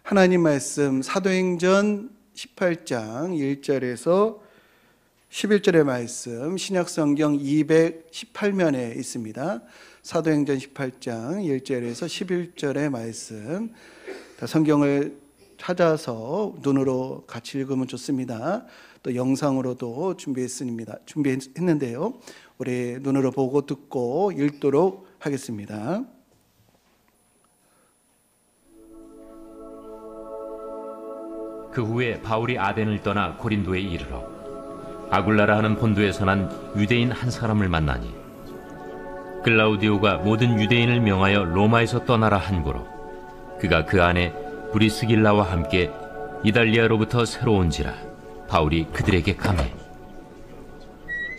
하나님 말씀 사도행전 18장 1절에서 11절의 말씀 신약성경 218면에 있습니다. 사도행전 18장 1절에서 11절의 말씀 성경을 찾아서 눈으로 같이 읽으면 좋습니다. 또 영상으로도 준비했는데요. 우리 눈으로 보고 듣고 읽도록 하겠습니다. 그 후에 바울이 아덴을 떠나 고린도에 이르러 아굴라라 하는 본도에서 난 유대인 한 사람을 만나니 글라우디오가 모든 유대인을 명하여 로마에서 떠나라 한고로 그가 그 안에 브리스길라와 함께 이달리아로부터 새로 온지라 바울이 그들에게 감해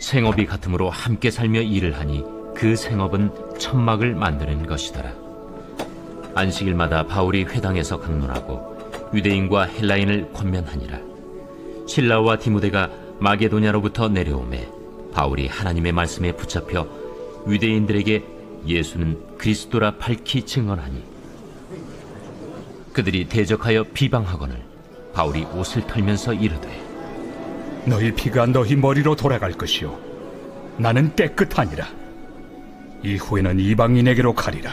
생업이 같으므로 함께 살며 일을 하니 그 생업은 천막을 만드는 것이더라. 안식일마다 바울이 회당에서 강론하고 유대인과 헬라인을 권면하니라. 실라와 디모데가 마게도냐로부터 내려오매 바울이 하나님의 말씀에 붙잡혀 유대인들에게 예수는 그리스도라 밝히 증언하니 그들이 대적하여 비방하거늘 바울이 옷을 털면서 이르되 너희 피가 너희 머리로 돌아갈 것이요 나는 깨끗하니라. 이후에는 이방인에게로 가리라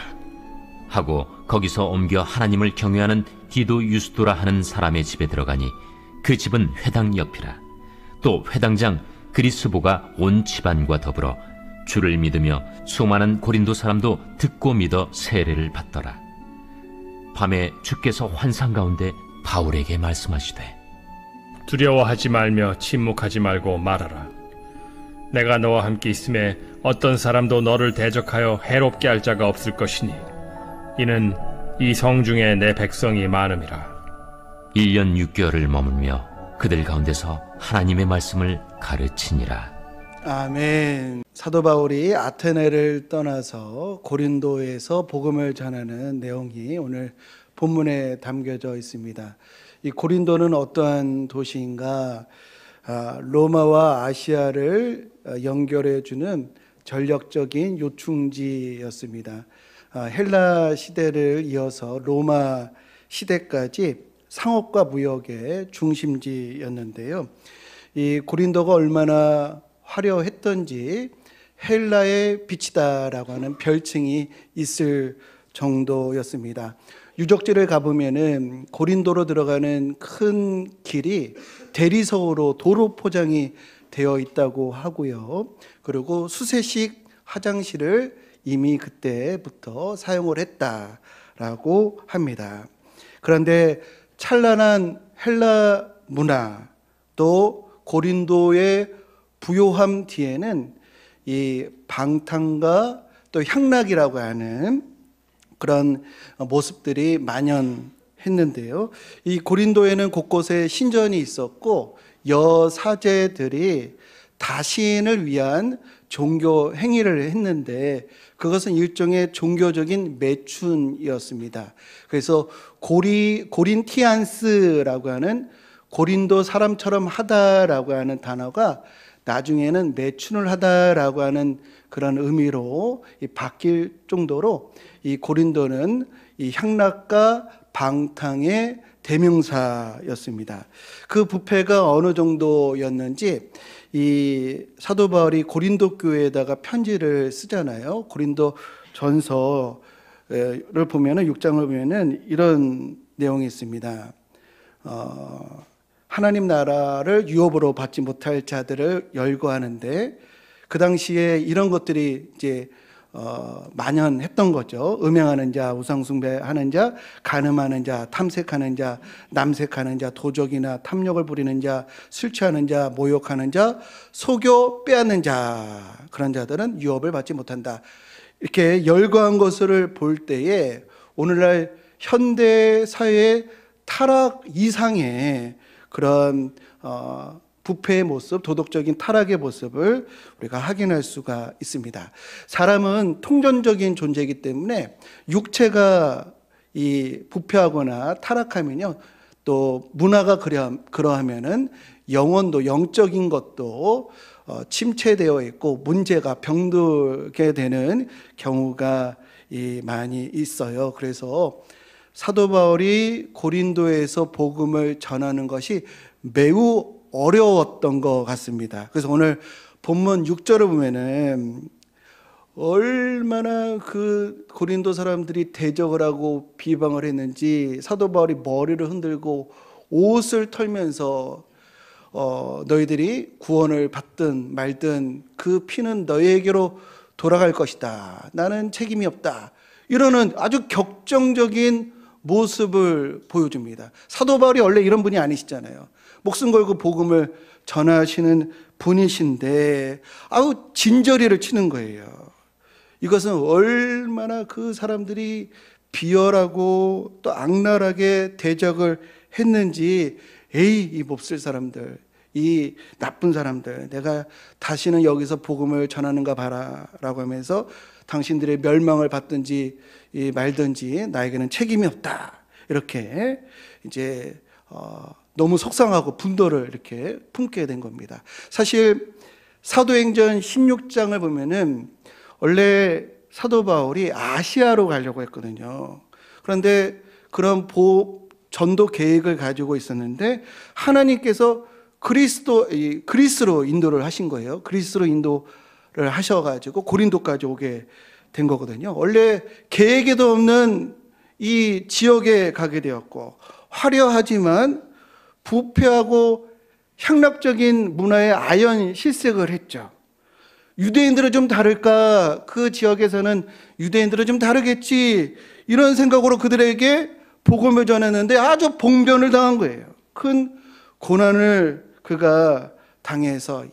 하고 거기서 옮겨 하나님을 경외하는 디도 유스도라 하는 사람의 집에 들어가니 그 집은 회당 옆이라. 또 회당장 그리스보가 온 집안과 더불어 주를 믿으며 수많은 고린도 사람도 듣고 믿어 세례를 받더라. 밤에 주께서 환상 가운데 바울에게 말씀하시되 두려워하지 말며 침묵하지 말고 말하라. 내가 너와 함께 있음에 어떤 사람도 너를 대적하여 해롭게 할 자가 없을 것이니 이는 이 성 중에 내 백성이 많음이라. 1년 6개월을 머물며 그들 가운데서 하나님의 말씀을 가르치니라. 아멘. 사도 바울이 아테네를 떠나서 고린도에서 복음을 전하는 내용이 오늘 본문에 담겨져 있습니다. 이 고린도는 어떠한 도시인가? 로마와 아시아를 연결해주는 전력적인 요충지였습니다. 헬라 시대를 이어서 로마 시대까지 상업과 무역의 중심지였는데요. 이 고린도가 얼마나 화려했던지 헬라의 빛이다라고 하는 별칭이 있을 정도였습니다. 유적지를 가보면은 고린도로 들어가는 큰 길이 대리석으로 도로 포장이 되어 있다고 하고요. 그리고 수세식 화장실을 이미 그때부터 사용을 했다라고 합니다. 그런데 찬란한 헬라 문화 또 고린도의 부요함 뒤에는 이 방탕과 또 향락이라고 하는 그런 모습들이 만연했는데요. 이 고린도에는 곳곳에 신전이 있었고 여사제들이 다신을 위한 종교 행위를 했는데 그것은 일종의 종교적인 매춘이었습니다. 그래서 고린티안스라고 하는 고린도 사람처럼 하다라고 하는 단어가 나중에는 매춘을 하다라고 하는 그런 의미로 바뀔 정도로 이 고린도는 이 향락과 방탕의 대명사였습니다. 그 부패가 어느 정도였는지 이 사도 바울이 고린도 교회에다가 편지를 쓰잖아요. 고린도 전서를 보면은 6장을 보면은 이런 내용이 있습니다. 하나님 나라를 유업으로 받지 못할 자들을 열거하는데 그 당시에 이런 것들이 이제 만연했던 거죠. 음행하는 자, 우상숭배하는 자, 간음하는 자, 탐색하는 자, 남색하는 자, 도적이나 탐욕을 부리는 자, 술 취하는 자, 모욕하는 자, 속여 빼앗는 자, 그런 자들은 유업을 받지 못한다. 이렇게 열거한 것을 볼 때에 오늘날 현대 사회의 타락 이상의 그런 부패의 모습, 도덕적인 타락의 모습을 우리가 확인할 수가 있습니다. 사람은 통전적인 존재이기 때문에 육체가 이 부패하거나 타락하면요, 또 문화가 그러하면은 영혼도 영적인 것도 침체되어 있고 문제가 병들게 되는 경우가 많이 있어요. 그래서 사도 바울이 고린도에서 복음을 전하는 것이 매우 어려웠던 것 같습니다. 그래서 오늘 본문 6절을 보면은 얼마나 그 고린도 사람들이 대적을 하고 비방을 했는지 사도 바울이 머리를 흔들고 옷을 털면서 너희들이 구원을 받든 말든 그 피는 너희에게로 돌아갈 것이다. 나는 책임이 없다. 이러는 아주 격정적인 모습을 보여줍니다. 사도 바울이 원래 이런 분이 아니시잖아요. 목숨 걸고 복음을 전하시는 분이신데 아우 진저리를 치는 거예요. 이것은 얼마나 그 사람들이 비열하고 또 악랄하게 대적을 했는지, 에이 이 몹쓸 사람들, 이 나쁜 사람들, 내가 다시는 여기서 복음을 전하는가 봐라 라고 하면서 당신들의 멸망을 받든지 말든지 나에게는 책임이 없다, 이렇게 이제 너무 속상하고 분노를 이렇게 품게 된 겁니다. 사실 사도행전 16장을 보면은 원래 사도 바울이 아시아로 가려고 했거든요. 그런데 그런 전도 계획을 가지고 있었는데 하나님께서 그리스로 인도를 하신 거예요. 그리스로 인도를 하셔가지고 고린도까지 오게 된 거거든요. 원래 계획에도 없는 이 지역에 가게 되었고, 화려하지만 부패하고 향락적인 문화에 아연 실색을 했죠. 유대인들은 좀 다를까? 그 지역에서는 유대인들은 좀 다르겠지. 이런 생각으로 그들에게 복음을 전했는데 아주 봉변을 당한 거예요. 큰 고난을 그가 당해서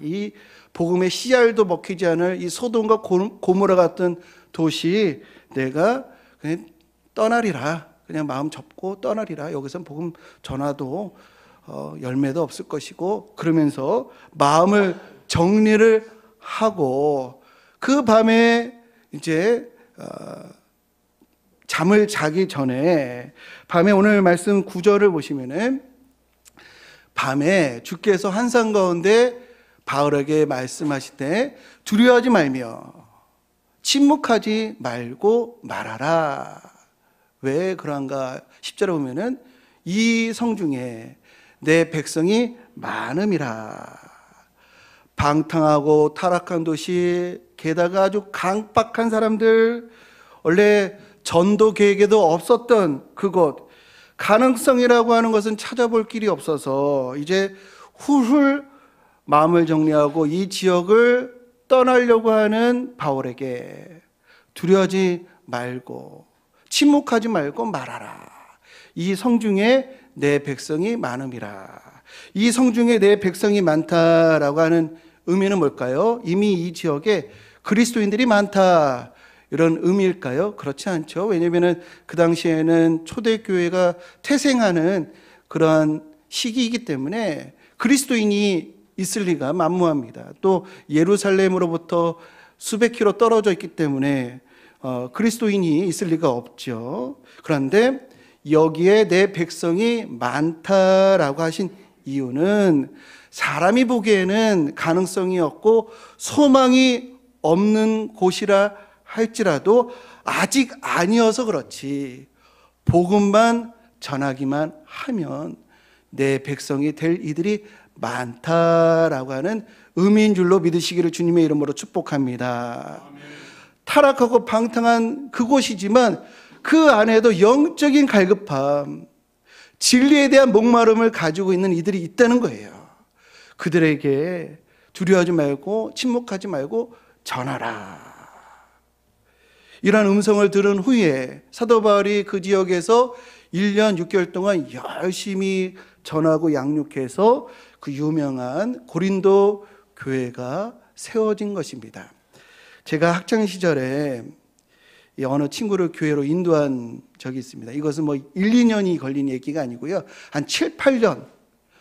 이 복음의 씨알도 먹히지 않을 이 소돔과 고모라 같은 도시 내가 그냥 떠나리라. 그냥 마음 접고 떠나리라. 여기선 복음 전화도 열매도 없을 것이고, 그러면서 마음을 정리를 하고 그 밤에 이제 잠을 자기 전에, 밤에 오늘 말씀 9절을 보시면은 밤에 주께서 환상 가운데 바울에게 말씀하시되 두려워하지 말며 침묵하지 말고 말하라. 왜 그런가? 10절에 보면은 이 성중에 내 백성이 많음이라. 방탕하고 타락한 도시, 게다가 아주 강박한 사람들, 원래 전도 계획에도 없었던 그곳, 가능성이라고 하는 것은 찾아볼 길이 없어서 이제 훌훌 마음을 정리하고 이 지역을 떠나려고 하는 바울에게 두려워하지 말고 침묵하지 말고 말하라. 이 성중에 내 백성이 많음이라. 이 성중에 내 백성이 많다라고 하는 의미는 뭘까요? 이미 이 지역에 그리스도인들이 많다, 이런 의미일까요? 그렇지 않죠. 왜냐하면 그 당시에는 초대교회가 태생하는 그러한 시기이기 때문에 그리스도인이 있을 리가 만무합니다. 또 예루살렘으로부터 수백 킬로 떨어져 있기 때문에 그리스도인이 있을 리가 없죠. 그런데 여기에 내 백성이 많다라고 하신 이유는 사람이 보기에는 가능성이 없고 소망이 없는 곳이라 할지라도 아직 아니어서 그렇지, 복음만 전하기만 하면 내 백성이 될 이들이 많다라고 하는 의미인 줄로 믿으시기를 주님의 이름으로 축복합니다. 타락하고 방탕한 그곳이지만 그 안에도 영적인 갈급함, 진리에 대한 목마름을 가지고 있는 이들이 있다는 거예요. 그들에게 두려워하지 말고 침묵하지 말고 전하라. 이런 음성을 들은 후에 사도 바울이 그 지역에서 1년 6개월 동안 열심히 전하고 양육해서 그 유명한 고린도 교회가 세워진 것입니다. 제가 학창 시절에 어느 친구를 교회로 인도한 적이 있습니다. 이것은 1, 2년이 걸린 얘기가 아니고요. 한 7, 8년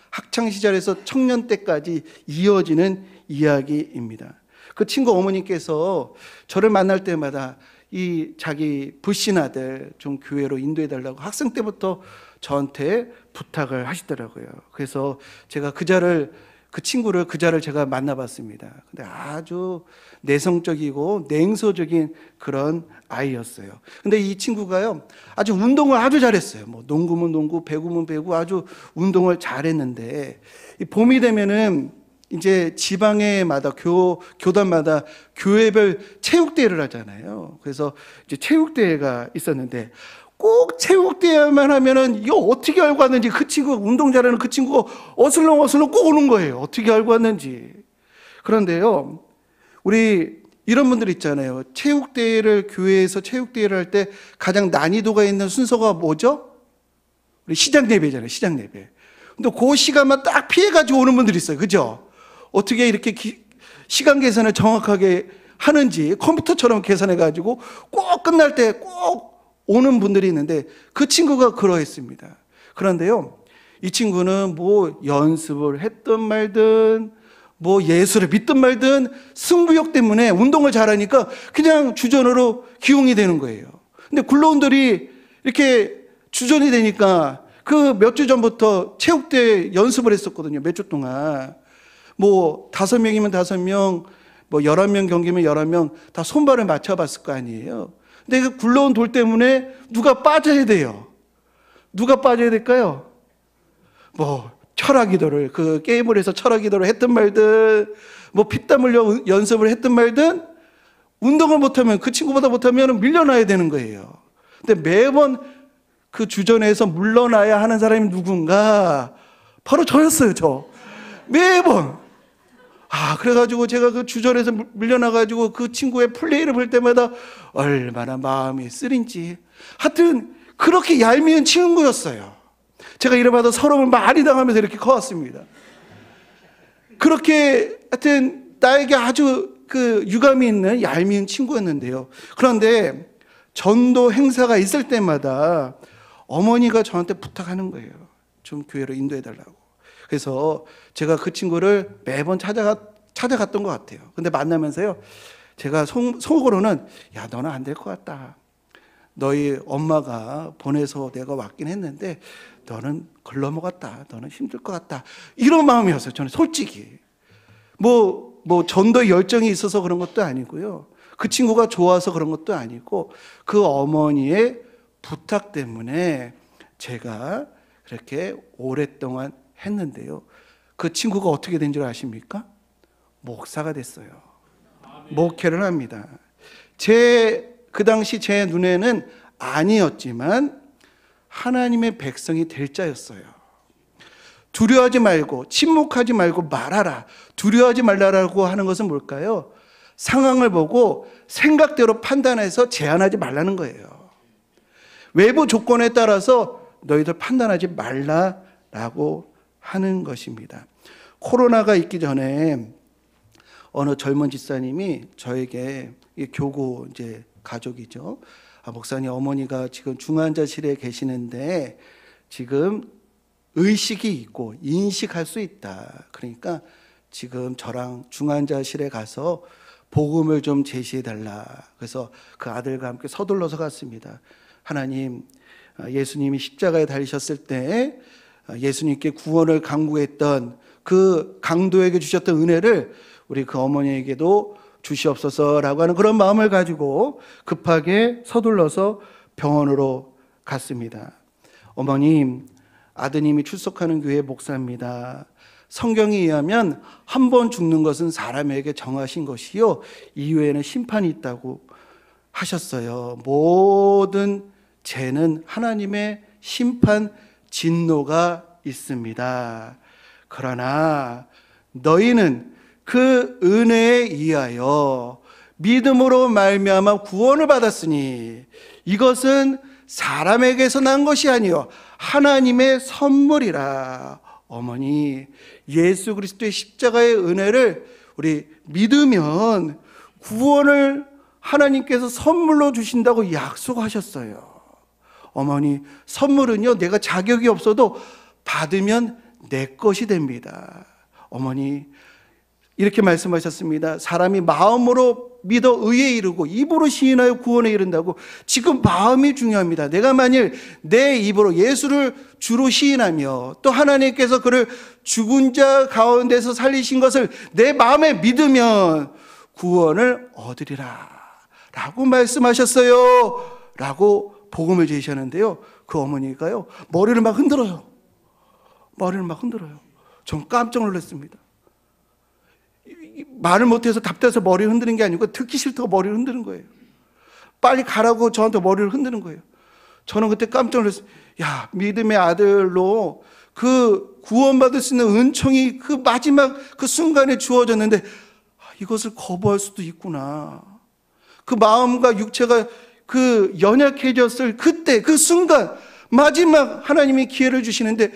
학창 시절에서 청년 때까지 이어지는 이야기입니다. 그 친구 어머니께서 저를 만날 때마다 이 자기 불신 아들 좀 교회로 인도해달라고 학생 때부터 저한테 부탁을 하시더라고요. 그래서 제가 그 자를 그 친구를, 그자를 제가 만나봤습니다. 근데 아주 내성적이고 냉소적인 그런 아이였어요. 근데 이 친구가요, 아주 운동을 아주 잘했어요. 뭐 농구면 농구, 배구면 배구, 아주 운동을 잘했는데, 이 봄이 되면은 이제 지방에마다 교단마다 교회별 체육대회를 하잖아요. 그래서 이제 체육대회가 있었는데, 꼭 체육대회만 하면은 이거 어떻게 알고 왔는지, 그 친구, 운동 잘하는 그 친구가 어슬렁어슬렁 꼭 오는 거예요. 어떻게 알고 왔는지. 그런데요, 우리 이런 분들 있잖아요. 체육대회를, 교회에서 체육대회를 할 때 가장 난이도가 있는 순서가 뭐죠? 우리 시작 예배잖아요. 시작 예배. 근데 그 시간만 딱 피해가지고 오는 분들이 있어요. 그죠? 어떻게 이렇게 시간 계산을 정확하게 하는지 컴퓨터처럼 계산해가지고 꼭 끝날 때 꼭 오는 분들이 있는데, 그 친구가 그러했습니다. 그런데요, 이 친구는 뭐 연습을 했든 말든 뭐 예수를 믿든 말든 승부욕 때문에 운동을 잘하니까 그냥 주전으로 기용이 되는 거예요. 근데 굴러온들이 이렇게 주전이 되니까 그 몇 주 전부터 체육대 연습을 했었거든요. 몇 주 동안. 뭐 5명이면 5명, 뭐 11명 경기면 11명 다 손발을 맞춰봤을 거 아니에요. 근데 그 굴러온 돌 때문에 누가 빠져야 돼요. 누가 빠져야 될까요? 뭐 철학기도를, 그 게임을 해서 철학기도를 했든 말든, 뭐 피땀 흘려 연습을 했든 말든, 운동을 못하면, 그 친구보다 못하면 밀려나야 되는 거예요. 근데 매번 그 주전에서 물러나야 하는 사람이 누군가? 바로 저였어요, 저. 매번. 그래가지고 제가 그 주전에서 밀려나가지고 그 친구의 플레이를 볼 때마다 얼마나 마음이 쓰린지. 하여튼, 그렇게 얄미운 친구였어요. 제가 이래봐도 서러움을 많이 당하면서 이렇게 커왔습니다. 그렇게 하여튼 나에게 아주 그 유감이 있는 얄미운 친구였는데요. 그런데 전도 행사가 있을 때마다 어머니가 저한테 부탁하는 거예요. 좀 교회로 인도해달라고. 그래서 제가 그 친구를 매번 찾아갔던 것 같아요. 근데 만나면서요, 제가 속으로는, 야, 너는 안 될 것 같다. 너희 엄마가 보내서 내가 왔긴 했는데 너는 글러먹었다. 너는 힘들 것 같다. 이런 마음이었어요. 저는 솔직히. 뭐 전도에 열정이 있어서 그런 것도 아니고요. 그 친구가 좋아서 그런 것도 아니고, 그 어머니의 부탁 때문에 제가 그렇게 오랫동안 했는데요. 그 친구가 어떻게 된 줄 아십니까? 목사가 됐어요. 목회를 합니다. 그 당시 제 눈에는 아니었지만 하나님의 백성이 될 자였어요. 두려워하지 말고, 침묵하지 말고 말하라. 두려워하지 말라라고 하는 것은 뭘까요? 상황을 보고 생각대로 판단해서 제한하지 말라는 거예요. 외부 조건에 따라서 너희들 판단하지 말라라고 하는 것입니다. 코로나가 있기 전에 어느 젊은 집사님이 저에게, 교구 이제 가족이죠. 목사님, 어머니가 지금 중환자실에 계시는데 지금 의식이 있고 인식할 수 있다. 그러니까 지금 저랑 중환자실에 가서 복음을 좀 제시해달라. 그래서 그 아들과 함께 서둘러서 갔습니다. 하나님, 예수님이 십자가에 달리셨을 때 예수님께 구원을 강구했던 그 강도에게 주셨던 은혜를 우리 그 어머니에게도 주시옵소서라고 하는 그런 마음을 가지고 급하게 서둘러서 병원으로 갔습니다. 어머님, 아드님이 출석하는 교회 목사입니다. 성경에 의하면 한 번 죽는 것은 사람에게 정하신 것이요, 이후에는 심판이 있다고 하셨어요. 모든 죄는 하나님의 심판 진노가 있습니다. 그러나 너희는 그 은혜에 의하여 믿음으로 말미암아 구원을 받았으니 이것은 사람에게서 난 것이 아니요 하나님의 선물이라. 어머니, 예수 그리스도의 십자가의 은혜를 우리 믿으면 구원을 하나님께서 선물로 주신다고 약속하셨어요. 어머니, 선물은요, 내가 자격이 없어도 받으면 내 것이 됩니다. 어머니, 이렇게 말씀하셨습니다. 사람이 마음으로 믿어 의에 이르고 입으로 시인하여 구원에 이른다고. 지금 마음이 중요합니다. 내가 만일 내 입으로 예수를 주로 시인하며 또 하나님께서 그를 죽은 자 가운데서 살리신 것을 내 마음에 믿으면 구원을 얻으리라 라고 말씀하셨어요 라고 복음을 제시하는데요, 그 어머니가요 머리를 막 흔들어요. 전 깜짝 놀랐습니다. 말을 못해서 답답해서 머리를 흔드는 게 아니고 듣기 싫다고 머리를 흔드는 거예요. 빨리 가라고 저한테 머리를 흔드는 거예요. 저는 그때 깜짝 놀랐어요. 야, 믿음의 아들로 그 구원받을 수 있는 은총이 그 마지막 그 순간에 주어졌는데 이것을 거부할 수도 있구나. 그 마음과 육체가 그 연약해졌을 그때 그 순간 마지막 하나님이 기회를 주시는데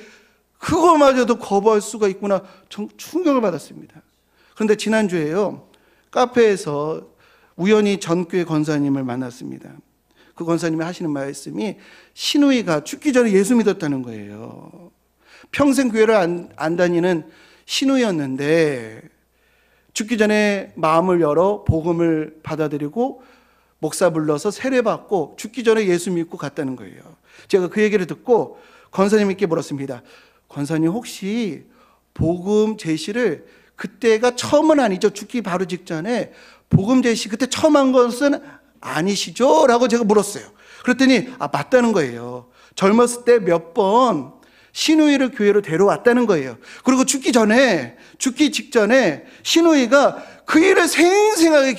그거마저도 거부할 수가 있구나. 전 충격을 받았습니다. 그런데 지난주에요, 카페에서 우연히 전교회 권사님을 만났습니다. 그 권사님이 하시는 말씀이 시누이가 죽기 전에 예수 믿었다는 거예요. 평생 교회를 안 다니는 시누이였는데 죽기 전에 마음을 열어 복음을 받아들이고 목사 불러서 세례받고 죽기 전에 예수 믿고 갔다는 거예요. 제가 그 얘기를 듣고 권사님께 물었습니다. 권사님, 혹시 복음 제시를 그때가 처음은 아니죠? 죽기 바로 직전에 복음 제시 그때 처음 한 것은 아니시죠? 라고 제가 물었어요. 그랬더니 맞다는 거예요. 젊었을 때 몇 번 시누이를 교회로 데려왔다는 거예요. 그리고 죽기 직전에 시누이가 그 일을 생생하게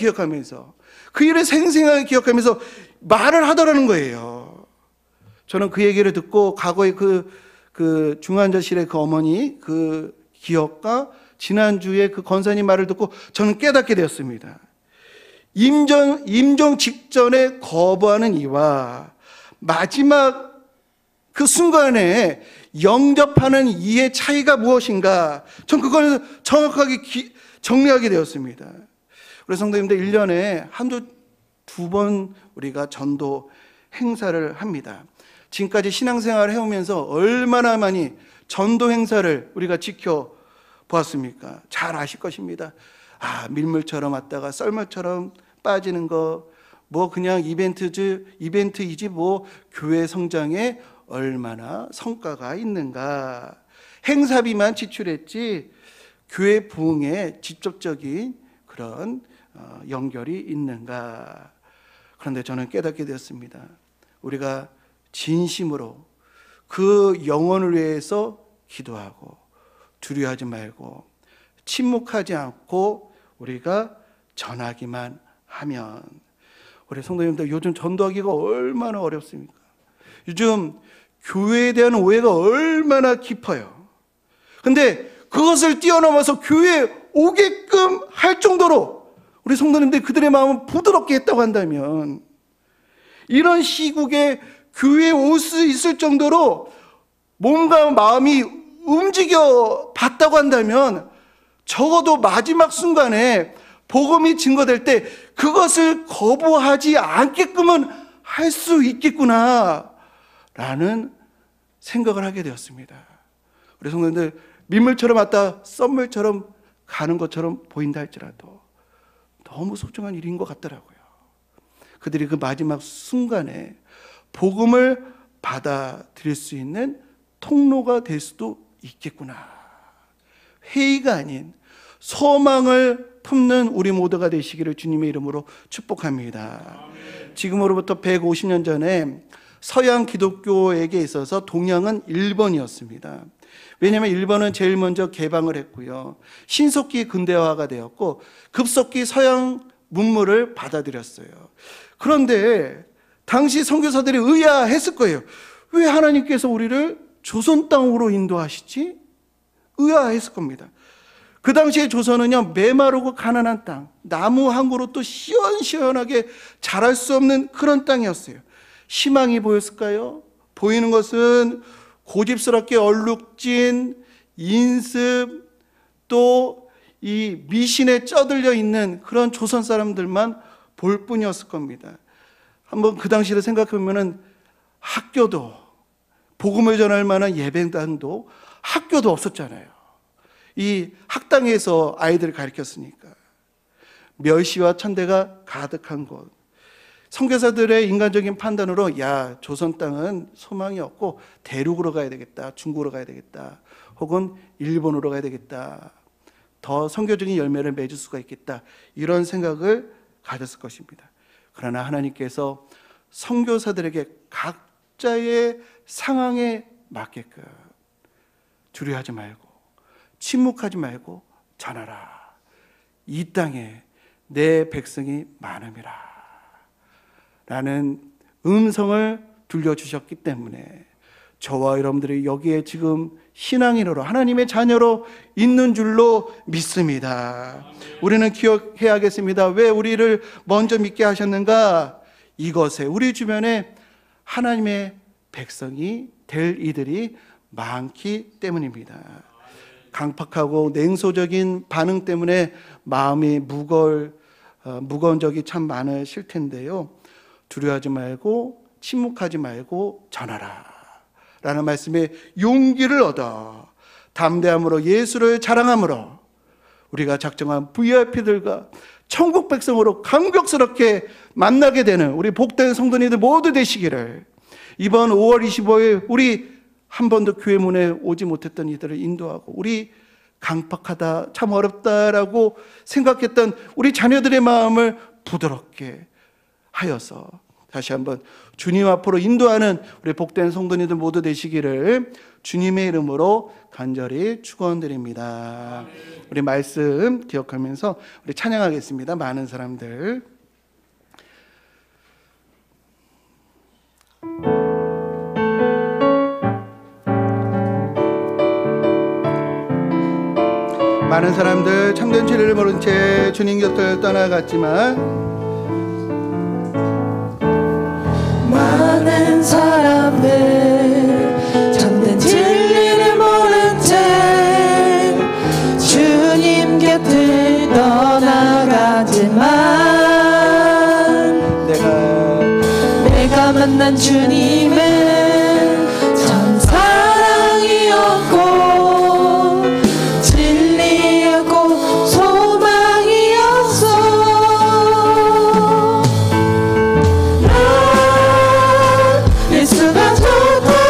기억하면서 말을 하더라는 거예요. 저는 그 얘기를 듣고 과거에 그 중환자실의 그 어머니 그 기억과 지난주에 그 권사님 말을 듣고 저는 깨닫게 되었습니다. 임종 직전에 거부하는 이와 마지막 그 순간에 영접하는 이의 차이가 무엇인가, 전 그걸 정확하게 정리하게 되었습니다. 우리 성도님들 1년에 두 번 우리가 전도 행사를 합니다. 지금까지 신앙생활을 해오면서 얼마나 많이 전도 행사를 우리가 지켜보았습니까? 잘 아실 것입니다. 밀물처럼 왔다가 썰물처럼 빠지는 거, 뭐 그냥 이벤트이지 뭐 교회 성장에 얼마나 성과가 있는가. 행사비만 지출했지 교회 부흥에 직접적인 그런 연결이 있는가. 그런데 저는 깨닫게 되었습니다. 우리가 진심으로 그 영혼을 위해서 기도하고 두려워하지 말고 침묵하지 않고 우리가 전하기만 하면, 우리 성도님들 요즘 전도하기가 얼마나 어렵습니까? 요즘 교회에 대한 오해가 얼마나 깊어요. 근데 그것을 뛰어넘어서 교회에 오게끔 할 정도로 우리 성도님들이 그들의 마음을 부드럽게 했다고 한다면, 이런 시국에 교회에 올 수 있을 정도로 몸과 마음이 움직여 봤다고 한다면, 적어도 마지막 순간에 복음이 증거될 때 그것을 거부하지 않게끔은 할 수 있겠구나 라는 생각을 하게 되었습니다. 우리 성도님들, 민물처럼 왔다 썸물처럼 가는 것처럼 보인다 할지라도 너무 소중한 일인 것 같더라고요. 그들이 그 마지막 순간에 복음을 받아들일 수 있는 통로가 될 수도 있겠구나. 회의가 아닌 소망을 품는 우리 모두가 되시기를 주님의 이름으로 축복합니다. 지금으로부터 150년 전에 서양 기독교에게 있어서 동양은 일본이었습니다. 왜냐하면 일본은 제일 먼저 개방을 했고요, 신속히 근대화가 되었고 급속히 서양 문물을 받아들였어요. 그런데 당시 선교사들이 의아했을 거예요. 왜 하나님께서 우리를 조선 땅으로 인도하시지? 의아했을 겁니다. 그 당시에 조선은요, 메마르고 가난한 땅, 나무 한 그루도 시원시원하게 자랄 수 없는 그런 땅이었어요. 희망이 보였을까요? 보이는 것은 고집스럽게 얼룩진 인습, 또 이 미신에 쩌들려 있는 그런 조선 사람들만 볼 뿐이었을 겁니다. 한번 그 당시를 생각해 보면은 학교도, 복음을 전할 만한 예배당도 학교도 없었잖아요. 이 학당에서 아이들을 가르쳤으니까. 멸시와 천대가 가득한 곳. 선교사들의 인간적인 판단으로 야, 조선 땅은 소망이 없고 대륙으로 가야 되겠다, 중국으로 가야 되겠다, 혹은 일본으로 가야 되겠다, 더 선교적인 열매를 맺을 수가 있겠다, 이런 생각을 가졌을 것입니다. 그러나 하나님께서 선교사들에게 각자의 상황에 맞게끔 두려워하지 말고 침묵하지 말고 전하라. 이 땅에 내 백성이 많음이라 라는 음성을 들려주셨기 때문에 저와 여러분들이 여기에 지금 신앙인으로 하나님의 자녀로 있는 줄로 믿습니다. 우리는 기억해야겠습니다. 왜 우리를 먼저 믿게 하셨는가? 이것에 우리 주변에 하나님의 백성이 될 이들이 많기 때문입니다. 강팍하고 냉소적인 반응 때문에 마음이 무거운 적이 참 많으실 텐데요. 두려워하지 말고 침묵하지 말고 전하라 라는 말씀에 용기를 얻어 담대함으로 예수를 자랑함으로 우리가 작정한 VIP들과 천국 백성으로 감격스럽게 만나게 되는 우리 복된 성도님들 모두 되시기를, 이번 5월 25일 우리 한 번도 교회 문에 오지 못했던 이들을 인도하고, 우리 강팍하다, 참 어렵다라고 생각했던 우리 자녀들의 마음을 부드럽게 하여서 다시 한번 주님 앞으로 인도하는 우리 복된 성도님들 모두 되시기를 주님의 이름으로 간절히 축원드립니다. 우리 말씀 기억하면서 우리 찬양하겠습니다. 많은 사람들. 많은 사람들 참된 진리를 모른 채 주님 곁을 떠나갔지만, 많은 사람들 참된 진리를 모른 채 주님 곁을 떠나가지만, 내가 만난 주님은 참 사랑이었고 진리였고 소망이었어. 난 예수가 좋다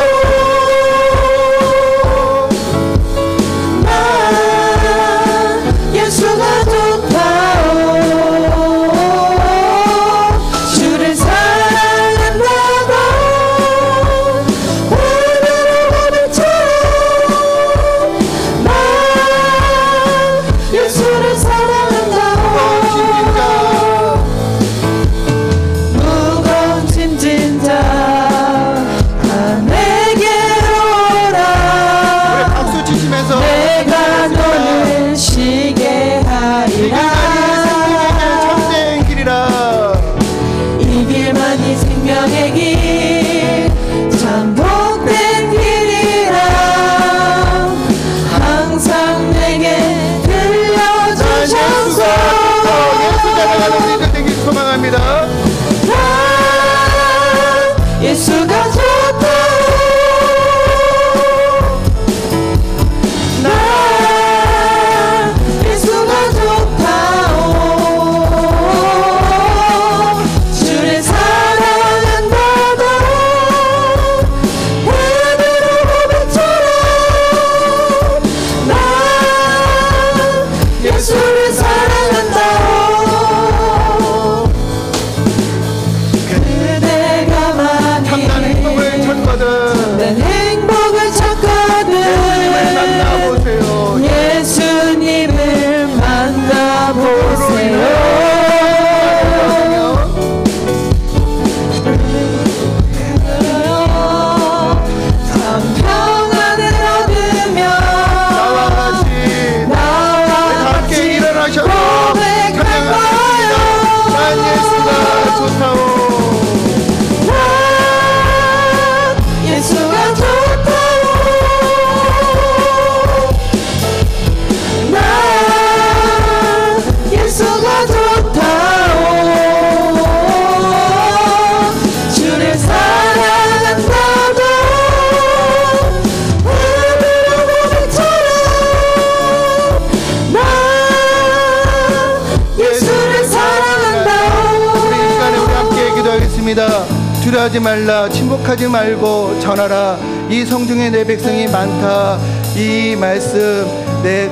두려워하지 말라, 침묵하지 말고 전하라. 이 성중에 내 백성이 많다. 이 말씀 내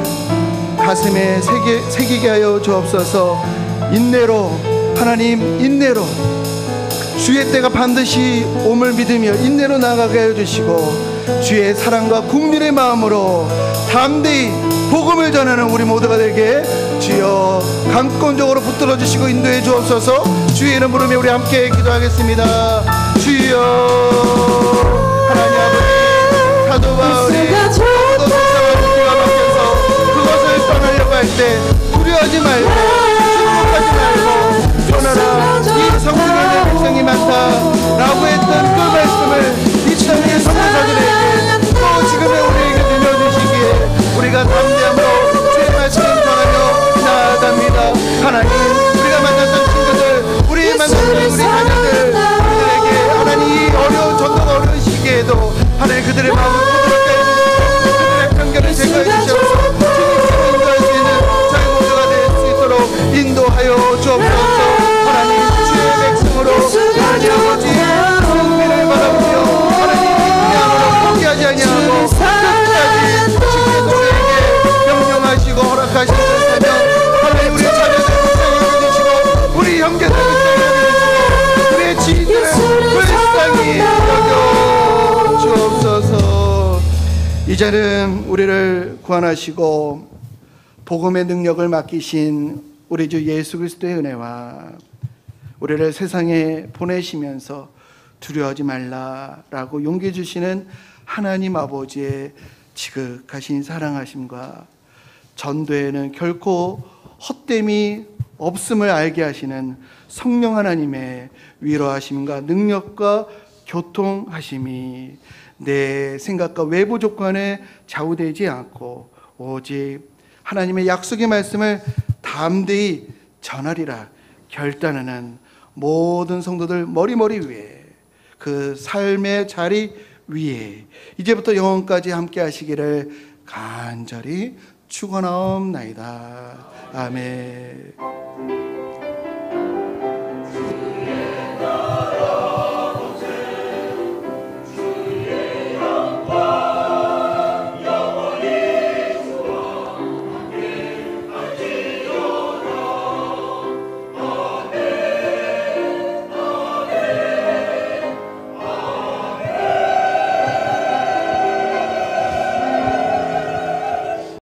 가슴에 새기게 하여 주옵소서. 인내로, 하나님 인내로 주의 때가 반드시 옴을 믿으며 인내로 나아가게 하여 주시고, 주의 사랑과 국민의 마음으로 담대히 복음을 전하는 우리 모두가 되게 주여 강권적으로 붙들어 주시고 인도해 주옵소서. 주의 이름 부르며 우리 함께 기도하겠습니다. 주여. 하나님 아버지, 사도 바울이 사도 세상을 우리가 맡겨서 그것을 떠나려고 할 때 두려워하지 말고 침묵하지 말고 전하라. 이 성중에 내 백성이 많다 라고 했던 그 말씀을 이 땅의 선교사들에게 또 지금의 우리에게 들려주시기에 우리가 담대함으로 주의 말씀을 전하며 나아갑니다. 하나님, 우리가 만났던 친구들, 우리 만났던 우리 자녀들, 우리들에게 하나님 이 어려운 전도가 어려운 시기에도 하나님 그들의 마음을 부드럽게 해주시고 그들의 편견을 제거해 주셔서 주님께로 인도할 수 있는 저희 모두가 될 수 있도록 인도하여 주옵소서. 하나님, 주의 백성으로 하나님 아버지 은혜를 바라보며 하나님 인내함으로 포기하지 아니하고 끝까지 주께서 우리에게 명령하시고 허락하시는 사명, 하나님 우리 자녀들 불쌍히 여겨주시고 우리 형제들 불쌍히 여겨주시고 우리의 지인들을 불쌍히 여겨 주옵소서. 이제는 우리를 구원하시고 복음의 능력을 맡기신 우리 주 예수 그리스도의 은혜와 우리를 세상에 보내시면서 두려워하지 말라라고 용기 주시는 하나님 아버지의 지극하신 사랑하심과 전도에는 결코 헛됨이 없음을 알게 하시는 성령 하나님의 위로하심과 능력과 교통하심이 내 생각과 외부 조건에 좌우되지 않고 오직 하나님의 약속의 말씀을 담대히 전하리라 결단하는 모든 성도들 머리머리 위에, 그 삶의 자리 위에 이제부터 영원까지 함께 하시기를 간절히 축원하옵나이다. 아멘.